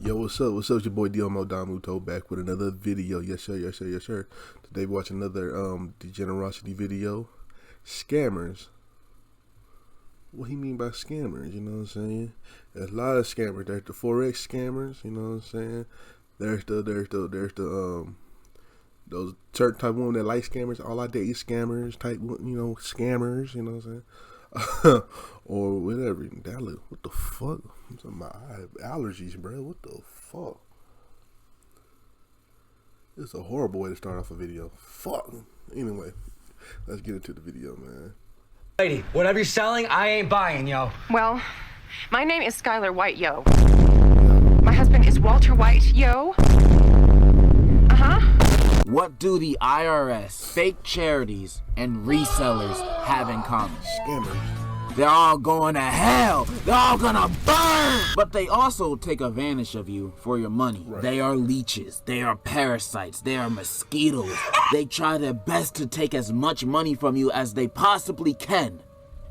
Yo, what's up? What's up? It's your boy Domuto back with another video. Yes, sir. Yes, sir. Yes, sir. Today we watch another Degenerocity video. Scammers. What he mean by scammers? You know what I'm saying? There's a lot of scammers. There's the forex scammers. You know what I'm saying? There's those certain type of women that like scammers. All I date is scammers type. Scammers. You know what I'm saying? Or whatever. What the fuck? My allergies, bro. What the fuck? It's a horrible way to start off a video. Fuck. Anyway, let's get into the video, man. Lady, whatever you're selling, I ain't buying, yo. Well, my name is Skylar White, yo. My husband is Walter White, yo. What do the IRS, fake charities, and resellers have in common? Scammers. They're all going to hell. They're all gonna burn. But they also take advantage of you for your money. Right. They are leeches. They are parasites. They are mosquitoes. They try their best to take as much money from you as they possibly can.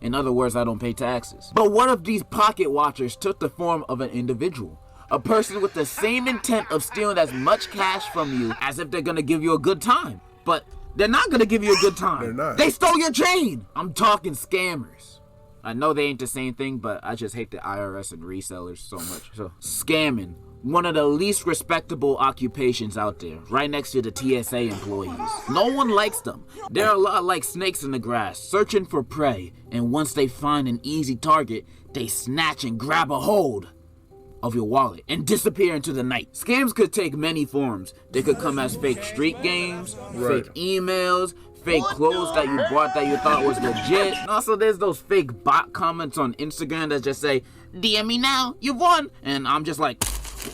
In other words, I don't pay taxes. But what if these pocket watchers took the form of an individual? A person with the same intent of stealing as much cash from you as if they're gonna give you a good time. But they're not gonna give you a good time. They're not. They stole your chain. I'm talking scammers. I know they ain't the same thing, but I just hate the IRS and resellers so much. So, scamming, one of the least respectable occupations out there, right next to the TSA employees. No one likes them. They're a lot like snakes in the grass, searching for prey, and once they find an easy target, they snatch and grab a hold of your wallet and disappear into the night. Scams could take many forms. They could come as fake street games, fake emails, fake clothes that you bought that you thought was legit. And also, there's those fake bot comments on Instagram that just say, DM me now, you won. And I'm just like,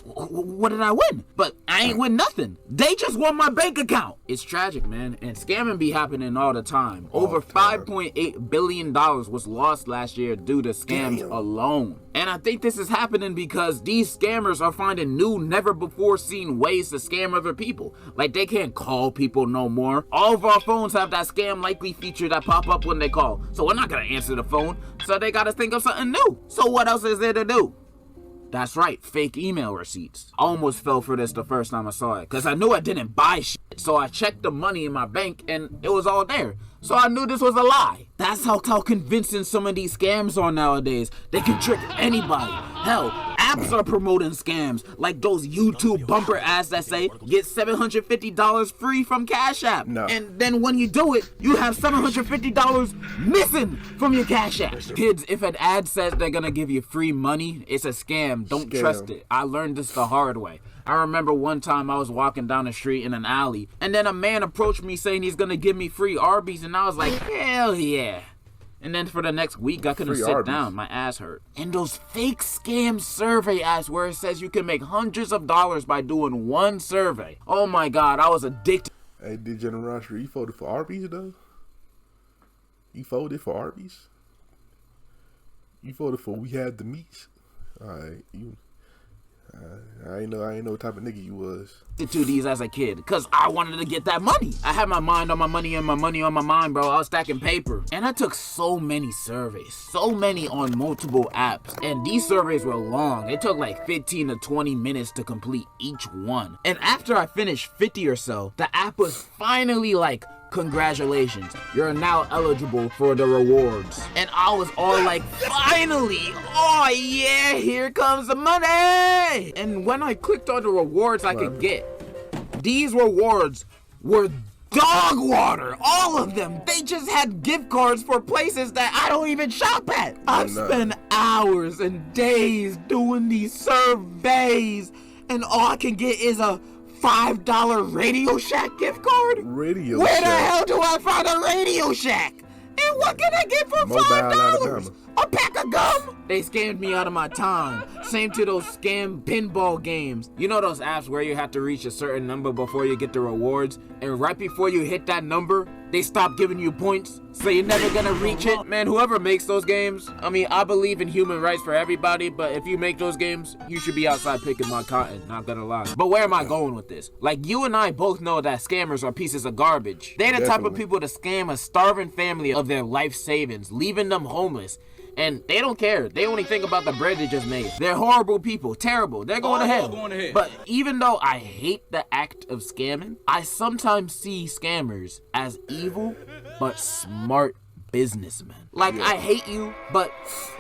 what did I win? But I ain't win nothing. They just won my bank account. It's tragic, man. And scamming be happening all the time. Over $5.8 billion was lost last year due to scams alone. And I think this is happening because these scammers are finding new, never before seen ways to scam other people. Like they can't call people no more. All of our phones have that scam likely feature that pop up when they call. So we're not gonna answer the phone. So they gotta think of something new. So what else is there to do? That's right, fake email receipts. I almost fell for this the first time I saw it, because I knew I didn't buy shit. So I checked the money in my bank and it was all there. So I knew this was a lie. That's how convincing some of these scams are nowadays. They can trick anybody. Hell, apps are promoting scams, like those YouTube bumper ads that say, get $750 free from Cash App. No. And then when you do it, you have $750 missing from your Cash App. Kids, if an ad says they're gonna give you free money, it's a scam. Don't trust it. I learned this the hard way. I remember one time I was walking down the street in an alley, and then a man approached me saying he's gonna give me free Arby's, and I was like, hell yeah. And then for the next week, I couldn't sit down. My ass hurt. And those fake scam survey ads where it says you can make hundreds of dollars by doing one survey. Oh my God, I was addicted. Hey, Degenerocity, you voted for Arby's, though? You voted for Arby's? You voted for We Have the Meats? Alright, I ain't know what type of nigga you was. To these as a kid, because I wanted to get that money. I had my mind on my money and my money on my mind, bro. I was stacking paper. And I took so many surveys, so many on multiple apps. And these surveys were long. It took like 15 to 20 minutes to complete each one. And after I finished 50 or so, the app was finally like, congratulations, you're now eligible for the rewards. And I was all like, finally, oh yeah, here comes the money. And when I clicked on the rewards I could get, these rewards were dog water, all of them. They just had gift cards for places that I don't even shop at. I've spent hours and days doing these surveys, and all I can get is a $5 Radio Shack gift card? Where the hell do I find a Radio Shack? And what can I get for $5? A pack of gum? They scammed me out of my time. Same to those scam pinball games. You know those apps where you have to reach a certain number before you get the rewards? And right before you hit that number, they stop giving you points, so you're never gonna reach it. Man, whoever makes those games, I mean, I believe in human rights for everybody, but if you make those games, you should be outside picking my cotton, not gonna lie. But where am I going with this? Like, you and I both know that scammers are pieces of garbage. They're the type of people to scam a starving family of their life savings, leaving them homeless. and they don't care. They only think about the bread they just made. They're horrible people, terrible. They're going to hell. But even though I hate the act of scamming, I sometimes see scammers as evil but smart businessmen. Like, I hate you, but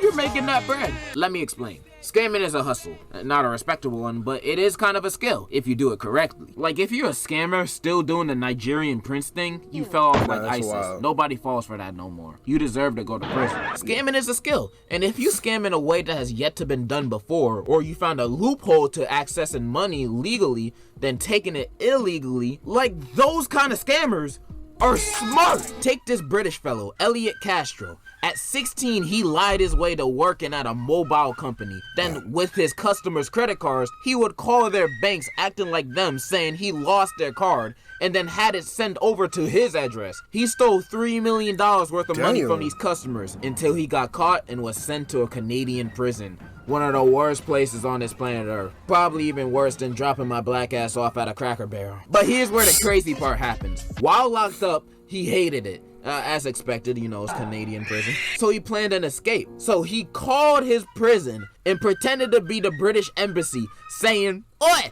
you're making that bread. Let me explain. Scamming is a hustle, not a respectable one, but it is kind of a skill if you do it correctly. Like, if you're a scammer still doing the Nigerian prince thing, you fell off like ISIS. Wild. Nobody falls for that no more. You deserve to go to prison. Scamming is a skill, and if you scam in a way that has yet to been done before, or you found a loophole to accessing money legally, then taking it illegally, like those kind of scammers are smart. Take this British fellow, Elliot Castro. At 16, he lied his way to working at a mobile company. Then with his customers' credit cards, he would call their banks acting like them, saying he lost their card, and then had it sent over to his address. He stole $3 million worth of money from these customers until he got caught and was sent to a Canadian prison. One of the worst places on this planet Earth. Probably even worse than dropping my black ass off at a Cracker Barrel. But here's where the crazy part happens. While locked up, he hated it. As expected, you know, it's Canadian prison. So he planned an escape. So he called his prison and pretended to be the British embassy, saying, "Oi!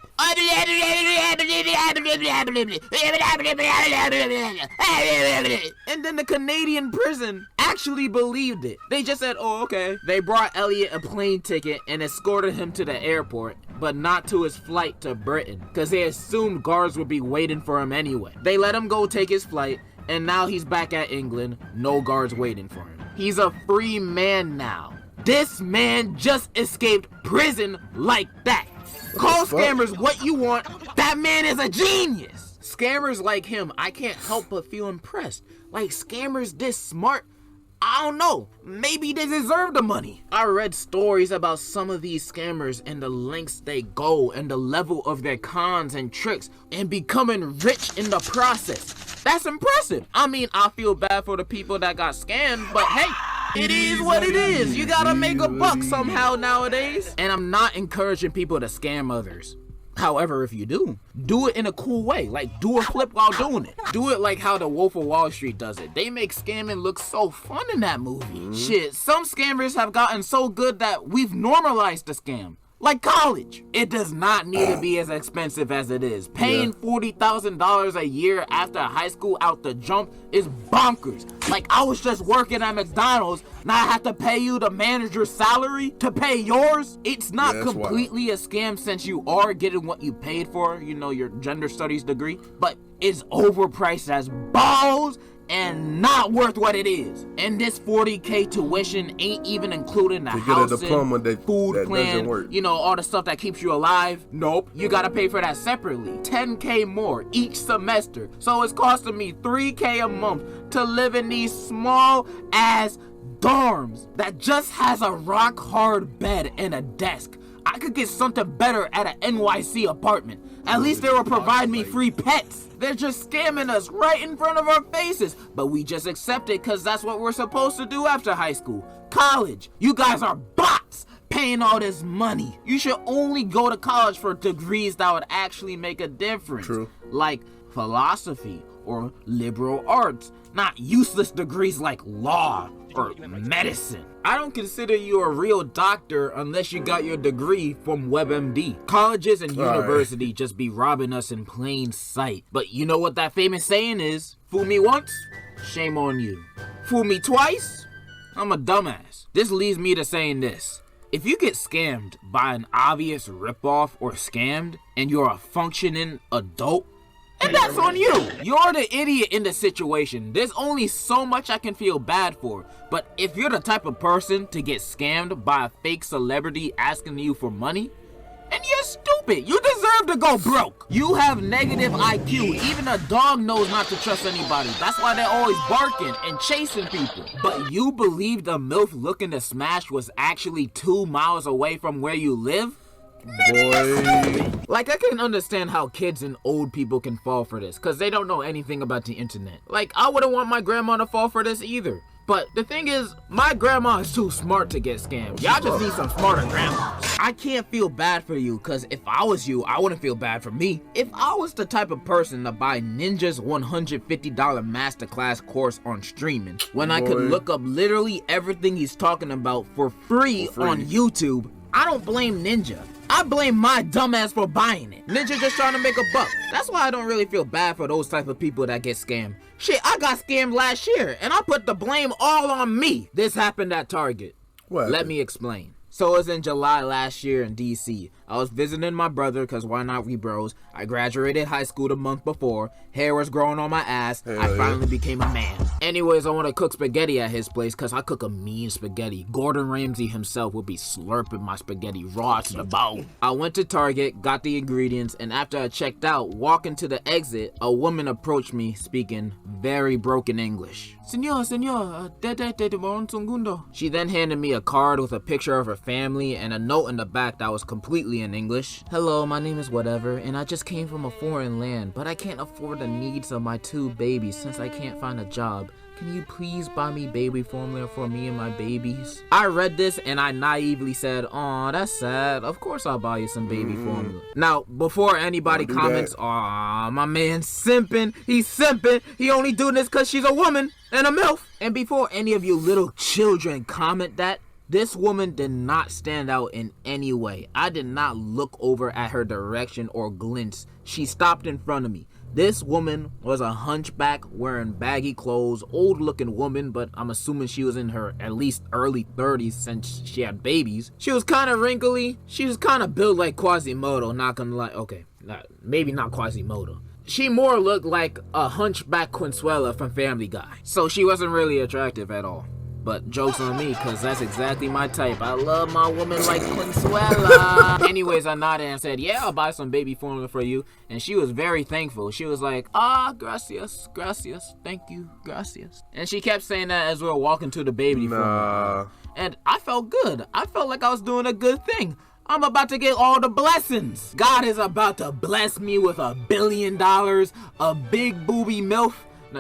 And then the Canadian prison actually believed it. They just said, "Oh, okay." They brought Elliot a plane ticket and escorted him to the airport, but not to his flight to Britain, because they assumed guards would be waiting for him anyway. They let him go take his flight, and now he's back at England, no guards waiting for him. He's a free man now. This man just escaped prison like that. Call scammers what you want, that man is a genius. Scammers like him, I can't help but feel impressed. Like, scammers this smart, I don't know, maybe they deserve the money. I read stories about some of these scammers and the lengths they go and the level of their cons and tricks and becoming rich in the process. That's impressive. I mean, I feel bad for the people that got scammed, but hey, it is what it is. You gotta make a buck somehow nowadays. And I'm not encouraging people to scam others. However, if you do it in a cool way. Like, do a flip while doing it. Do it like how the Wolf of Wall Street does it. They make scamming look so fun in that movie. Shit, some scammers have gotten so good that we've normalized the scam. Like college. It does not need to be as expensive as it is. Paying $40,000 a year after high school out the jump is bonkers. Like, I was just working at McDonald's, now I have to pay you the manager's salary to pay yours? It's not completely a scam since you are getting what you paid for, you know, your gender studies degree, but it's overpriced as balls and not worth what it is. And this $40K tuition ain't even including the housing, food plan, you know, all the stuff that keeps you alive. Nope, you gotta pay for that separately. $10K more each semester. So it's costing me $3K a month to live in these small ass dorms that just has a rock hard bed and a desk. I could get something better at an NYC apartment. At least they will provide me free pets. They're just scamming us right in front of our faces. But we just accept it because that's what we're supposed to do after high school. College, you guys are bots paying all this money. You should only go to college for degrees that would actually make a difference. True. Like philosophy or liberal arts, not useless degrees like law or medicine. I don't consider you a real doctor unless you got your degree from WebMD. Colleges and universities just be robbing us in plain sight. But you know what that famous saying is? Fool me once, shame on you. Fool me twice, I'm a dumbass. This leads me to saying this. If you get scammed by an obvious ripoff or scammed and you're a functioning adult, and that's on you. You're the idiot in the situation. There's only so much I can feel bad for. But if you're the type of person to get scammed by a fake celebrity asking you for money, and you're stupid, you deserve to go broke. You have negative IQ. Even a dog knows not to trust anybody. That's why they're always barking and chasing people. But you believe the MILF looking to smash was actually 2 miles away from where you live? Boy. Like, I can understand how kids and old people can fall for this, because they don't know anything about the internet. Like, I wouldn't want my grandma to fall for this either. But the thing is, my grandma is too smart to get scammed. Y'all just need some smarter grandmas. I can't feel bad for you, cause if I was you, I wouldn't feel bad for me. If I was the type of person to buy Ninja's $150 masterclass course on streaming, when I could look up literally everything he's talking about for free on YouTube, I don't blame Ninja. I blame my dumbass for buying it. Ninja just trying to make a buck. That's why I don't really feel bad for those type of people that get scammed. Shit, I got scammed last year, and I put the blame all on me. This happened at Target. What? Let me explain. So it was in July last year in DC. I was visiting my brother, cause why not, we bros. I graduated high school the month before. Hair was growing on my ass. I finally became a man. Anyways, I want to cook spaghetti at his place, cause I cook a mean spaghetti. Gordon Ramsay himself would be slurping my spaghetti raw to the bone. I went to Target, got the ingredients, and after I checked out, walking to the exit, a woman approached me speaking very broken English. Senor, she then handed me a card with a picture of her family and a note in the back that was completely in English. Hello, my name is whatever, and I just came from a foreign land, but I can't afford the needs of my 2 babies since I can't find a job. Can you please buy me baby formula for me and my babies? I read this and I naively said, "Aw, that's sad. Of course I'll buy you some baby formula." Now, before anybody comments, "Aw, my man's simping. He's simping. He only doing this because she's a woman and a MILF." And before any of you little children comment that, this woman did not stand out in any way. I did not look over at her direction or glance. She stopped in front of me. This woman was a hunchback wearing baggy clothes, old looking woman, but I'm assuming she was in her at least early 30s since she had babies. She was kind of wrinkly. She was kind of built like Quasimodo, not gonna lie. Okay, maybe not Quasimodo. She more looked like a hunchback Consuela from Family Guy. So she wasn't really attractive at all. But joke's on me, cause that's exactly my type. I love my woman like Consuela. Anyways, I nodded and said, "Yeah, I'll buy some baby formula for you." And she was very thankful. She was like, "Gracias, gracias, thank you, gracias." And she kept saying that as we were walking to the baby formula. And I felt good. I felt like I was doing a good thing. I'm about to get all the blessings. God is about to bless me with $1 billion, a big booby MILF,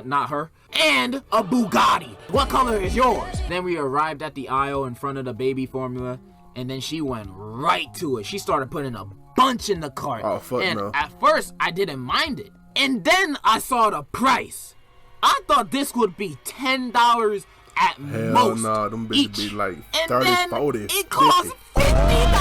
not her, and a Bugatti. What color is yours? Then we arrived at the aisle in front of the baby formula, and then she went right to it. She started putting a bunch in the cart. Oh, fuck and no. At first, I didn't mind it. And then I saw the price. I thought this would be $10 at most. Hell no, them bitches each. be like And 30, then 40, it cost 50. $50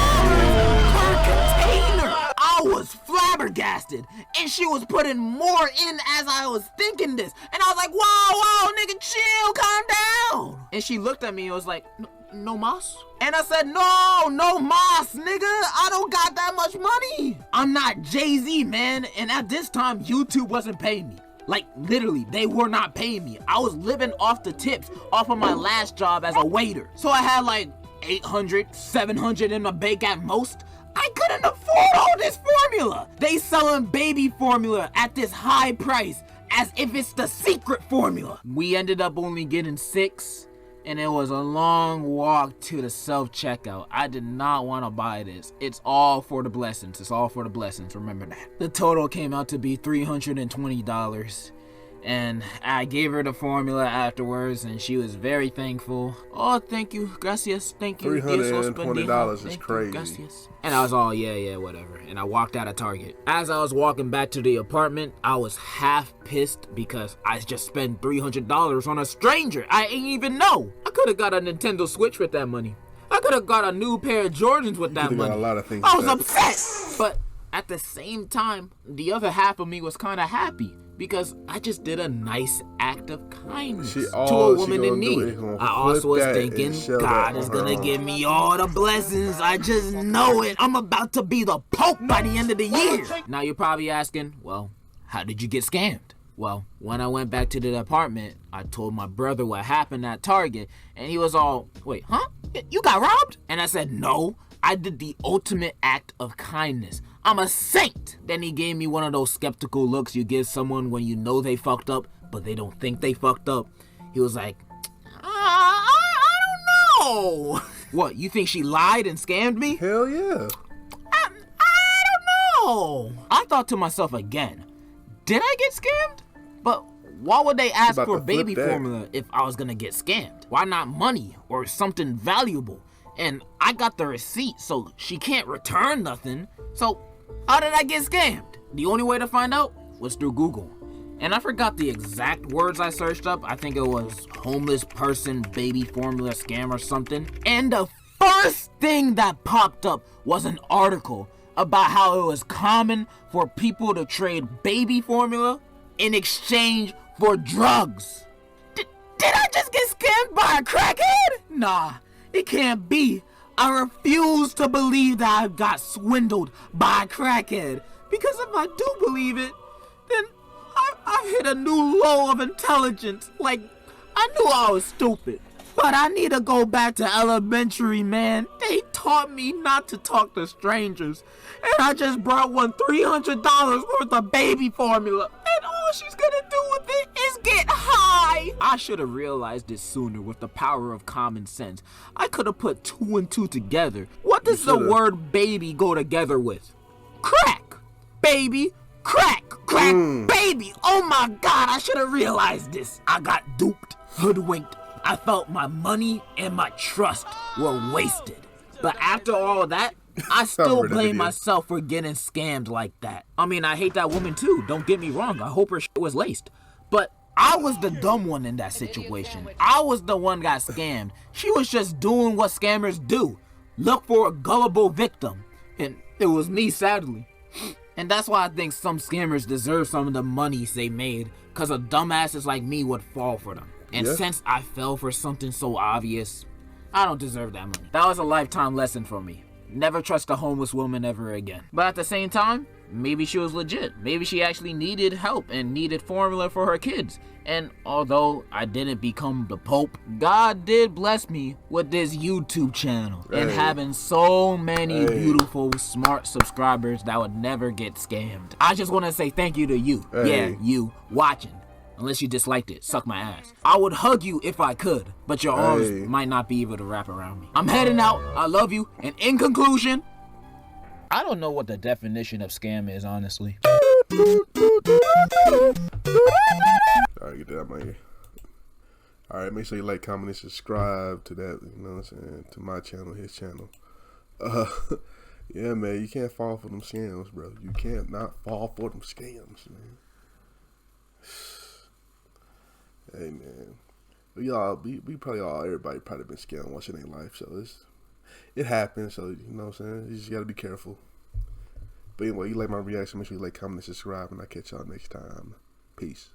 per container. I was flabbergasted, and she was putting more in as I was thinking this, and I was like, whoa, nigga, chill, calm down. And she looked at me and was like, no mas? And I said, no mas, nigga, I don't got that much money. I'm not Jay-Z, man, and at this time, YouTube wasn't paying me. Like, literally, they were not paying me. I was living off the tips off of my last job as a waiter. So I had like 800, 700 in my bank at most. I couldn't afford all this formula. They selling baby formula at this high price as if it's the secret formula. We ended up only getting 6, and it was a long walk to the self-checkout. I did not want to buy this. It's all for the blessings. It's all for the blessings. Remember that. The total came out to be $320. And I gave her the formula afterwards, and she was very thankful. Oh, thank you, gracias, thank you. $320 is crazy. Gracias. And I was all, yeah, whatever. And I walked out of Target. As I was walking back to the apartment, I was half pissed because I just spent $300 on a stranger I ain't even know. I could have got a Nintendo Switch with that money. I could have got a new pair of Jordans with that money. Got a lot of things I was upset. But at the same time, the other half of me was kind of happy, because I just did a nice act of kindness to a woman in need. I also was thinking, God is gonna give me all the blessings. I just know it. I'm about to be the Pope by the end of the year. Now you're probably asking, well, how did you get scammed? Well, when I went back to the apartment, I told my brother what happened at Target, and he was all, wait, huh? You got robbed? And I said, no, I did the ultimate act of kindness. I'm a saint. Then he gave me one of those skeptical looks you give someone when you know they fucked up, but they don't think they fucked up. He was like, I don't know. What, you think she lied and scammed me? Hell yeah. I don't know. I thought to myself again, did I get scammed? But why would they ask about for to flip baby that. formula if I was gonna get scammed? Why not money or something valuable? And I got the receipt, so she can't return nothing. So how did I get scammed? The only way to find out was through Google. And I forgot the exact words I searched up. I think it was homeless person baby formula scam or something. And the first thing that popped up was an article about how it was common for people to trade baby formula in exchange for drugs. Did I just get scammed by a crackhead? Nah, it can't be. I refuse to believe that I got swindled by a crackhead. Because if I do believe it, then I've hit a new low of intelligence. Like, I knew I was stupid. But I need to go back to elementary, man. They taught me not to talk to strangers. And I just brought one $300 worth of baby formula. And all she's gonna do with it is get high. I should have realized this sooner with the power of common sense. I could have put 2 and 2 together. What does the word baby go together with? Crack. Baby. Crack. Crack. Baby. Oh my God, I should have realized this. I got duped. Hoodwinked. I felt my money and my trust were wasted. But after all that, I still blame myself for getting scammed like that. I mean, I hate that woman too, don't get me wrong. I hope her shit was laced. But I was the dumb one in that situation. I was the one got scammed. She was just doing what scammers do. Look for a gullible victim. And it was me, sadly. And that's why I think some scammers deserve some of the monies they made, because a dumbasses like me would fall for them. And since I fell for something so obvious, I don't deserve that money. That was a lifetime lesson for me. Never trust a homeless woman ever again. But at the same time, maybe she was legit. Maybe she actually needed help and needed formula for her kids. And although I didn't become the Pope, God did bless me with this YouTube channel and having so many beautiful, smart subscribers that would never get scammed. I just want to say thank you to you. Yeah, you watching. Unless you disliked it, suck my ass. I would hug you if I could, but your arms might not be able to wrap around me. I'm heading out. I love you. And in conclusion, I don't know what the definition of scam is, honestly. Alright, get that out of my ear. Alright, make sure you like, comment, and subscribe to that, you know what I'm saying, to my channel, his channel. Yeah, man, you can't fall for them scams, bro. You can't not fall for them scams, man. Hey, man, we probably everybody probably been scammed once in their life, so it happens, so, you know what I'm saying, you just gotta be careful. But anyway, you like my reaction, make sure you like, comment, and subscribe, and I'll catch y'all next time. Peace.